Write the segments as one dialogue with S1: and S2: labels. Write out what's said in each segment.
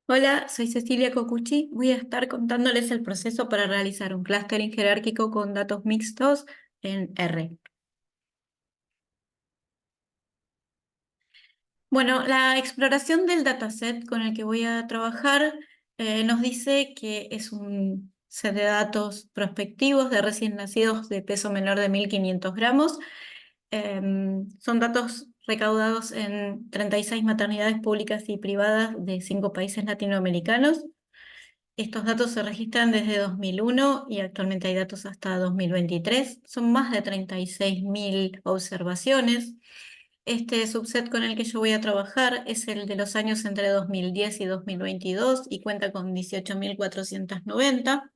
S1: Hola, soy Cecilia Cocucci. Voy a estar contándoles el proceso para realizar un clustering jerárquico con datos mixtos en R. Bueno, la exploración del dataset con el que voy a trabajar nos dice que es un set de datos prospectivos de recién nacidos de peso menor de 1.500 gramos. Son datos recaudados en 36 maternidades públicas y privadas de 5 países latinoamericanos. Estos datos se registran desde 2001 y actualmente hay datos hasta 2023. Son más de 36.000 observaciones. Este subset con el que yo voy a trabajar es el de los años entre 2010 y 2022 y cuenta con 18.490.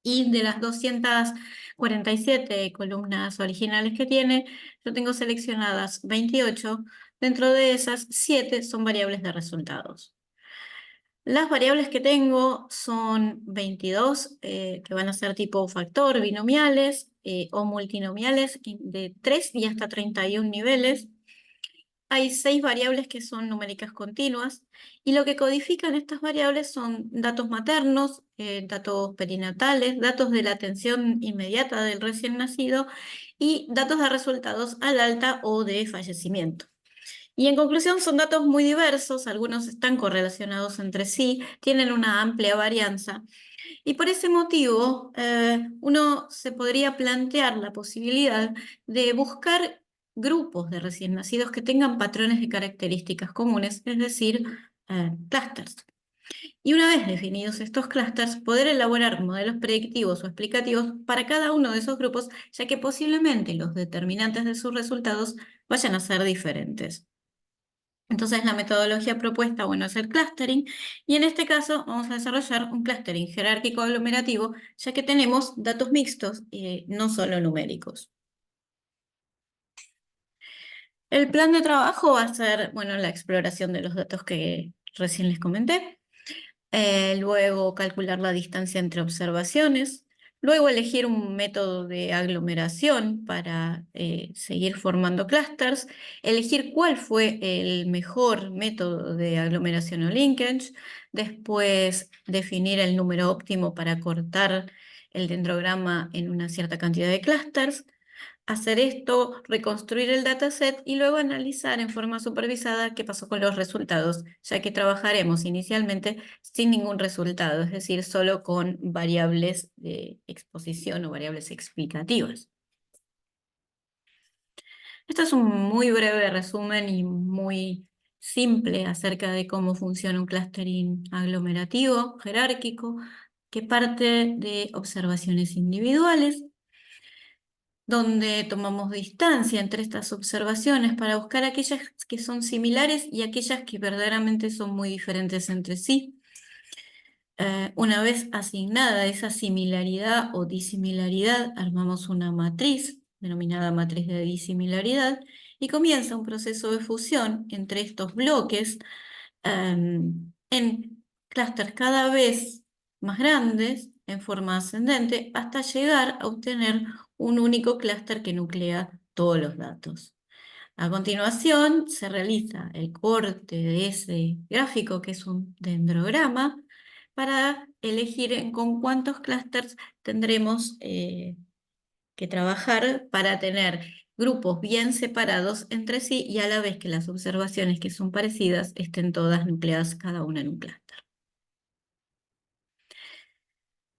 S1: Y de las 247 columnas originales que tiene, yo tengo seleccionadas 28. Dentro de esas, 7 son variables de resultados. Las variables que tengo son 22, que van a ser tipo factor, binomiales o multinomiales de 3 y hasta 31 niveles. Hay 6 variables que son numéricas continuas y lo que codifican estas variables son datos maternos, datos perinatales, datos de la atención inmediata del recién nacido y datos de resultados al alta o de fallecimiento. Y en conclusión son datos muy diversos, algunos están correlacionados entre sí, tienen una amplia varianza y por ese motivo uno se podría plantear la posibilidad de buscar grupos de recién nacidos que tengan patrones de características comunes, es decir, clústeres. Y una vez definidos estos clústeres, poder elaborar modelos predictivos o explicativos para cada uno de esos grupos, ya que posiblemente los determinantes de sus resultados vayan a ser diferentes. Entonces, la metodología propuesta, bueno, es el clustering, y en este caso vamos a desarrollar un clustering jerárquico aglomerativo, ya que tenemos datos mixtos y no solo numéricos. El plan de trabajo va a ser, bueno, la exploración de los datos que recién les comenté, luego calcular la distancia entre observaciones, luego elegir un método de aglomeración para seguir formando clústeres, elegir cuál fue el mejor método de aglomeración o linkage, después definir el número óptimo para cortar el dendrograma en una cierta cantidad de clústeres, hacer esto, reconstruir el dataset y luego analizar en forma supervisada qué pasó con los resultados, ya que trabajaremos inicialmente sin ningún resultado, es decir, solo con variables de exposición o variables explicativas. Esto es un muy breve resumen y muy simple acerca de cómo funciona un clustering aglomerativo, jerárquico, que parte de observaciones individuales donde tomamos distancia entre estas observaciones para buscar aquellas que son similares y aquellas que verdaderamente son muy diferentes entre sí. Una vez asignada esa similaridad o disimilaridad, armamos una matriz, denominada matriz de disimilaridad, y comienza un proceso de fusión entre estos bloques en clústeres cada vez más grandes, en forma ascendente, hasta llegar a obtener un único clúster que nuclea todos los datos. A continuación, se realiza el corte de ese gráfico, que es un dendrograma, para elegir con cuántos clústeres tendremos que trabajar para tener grupos bien separados entre sí y a la vez que las observaciones que son parecidas estén todas nucleadas cada una en un clúster.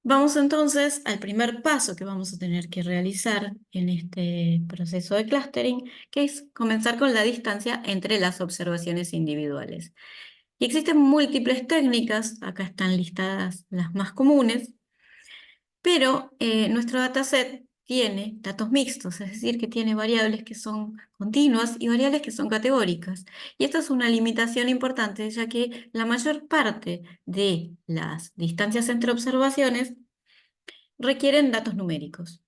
S1: Vamos entonces al primer paso que vamos a tener que realizar en este proceso de clustering, que es comenzar con la distancia entre las observaciones individuales. Y existen múltiples técnicas, acá están listadas las más comunes, pero nuestro dataset tiene datos mixtos, es decir, que tiene variables que son continuas y variables que son categóricas. Y esto es una limitación importante, ya que la mayor parte de las distancias entre observaciones requieren datos numéricos.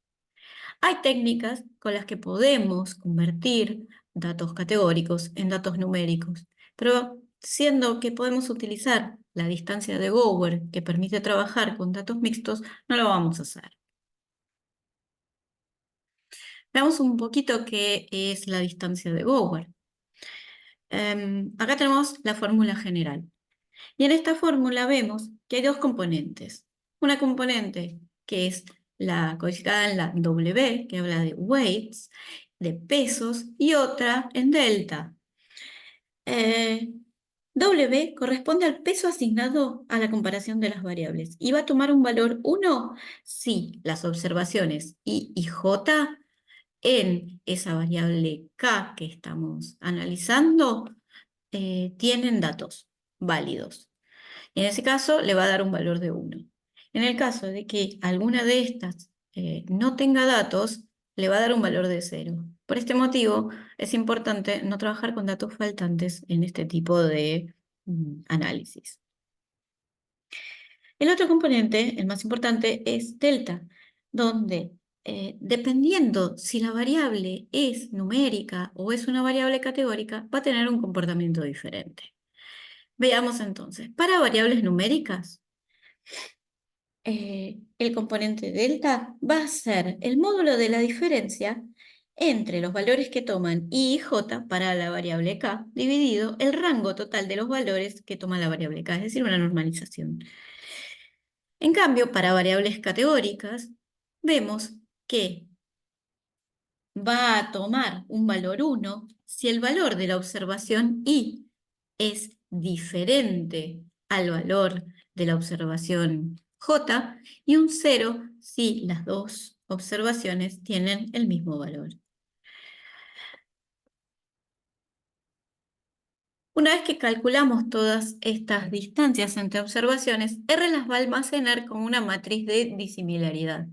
S1: Hay técnicas con las que podemos convertir datos categóricos en datos numéricos, pero siendo que podemos utilizar la distancia de Gower que permite trabajar con datos mixtos, no lo vamos a hacer. Veamos un poquito qué es la distancia de Gower. Acá tenemos la fórmula general. Y en esta fórmula vemos que hay dos componentes. Una componente que es la codificada en la W, que habla de weights, de pesos, y otra en delta. Eh, W corresponde al peso asignado a la comparación de las variables y va a tomar un valor 1 si las observaciones I y J en esa variable K que estamos analizando tienen datos válidos. En ese caso le va a dar un valor de 1. En el caso de que alguna de estas no tenga datos, le va a dar un valor de 0. Por este motivo, es importante no trabajar con datos faltantes en este tipo de análisis. El otro componente, el más importante, es delta, donde dependiendo si la variable es numérica o es una variable categórica, va a tener un comportamiento diferente. Veamos entonces, para variables numéricas, el componente delta va a ser el módulo de la diferencia entre los valores que toman I y J para la variable K, dividido el rango total de los valores que toma la variable K, es decir, una normalización. En cambio, para variables categóricas, vemos que va a tomar un valor 1 si el valor de la observación I es diferente al valor de la observación J y un 0 si las dos observaciones tienen el mismo valor. Una vez que calculamos todas estas distancias entre observaciones, R las va a almacenar como una matriz de disimilaridad.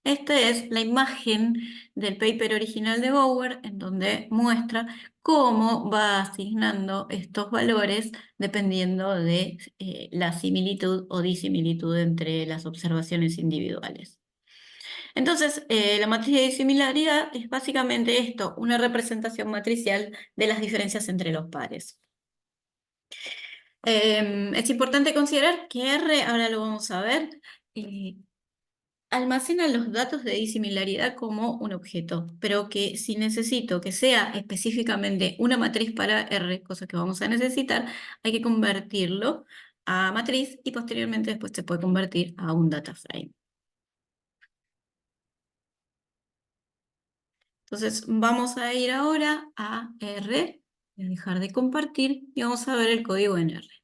S1: Esta es la imagen del paper original de Bower, en donde muestra cómo va asignando estos valores dependiendo de la similitud o disimilitud entre las observaciones individuales. Entonces, la matriz de disimilaridad es básicamente esto, una representación matricial de las diferencias entre los pares. Es importante considerar que R, ahora lo vamos a ver, almacena los datos de disimilaridad como un objeto, pero que si necesito que sea específicamente una matriz para R, cosa que vamos a necesitar, hay que convertirlo a matriz y posteriormente después se puede convertir a un data frame. Entonces vamos a ir ahora a R, voy a dejar de compartir y vamos a ver el código en R.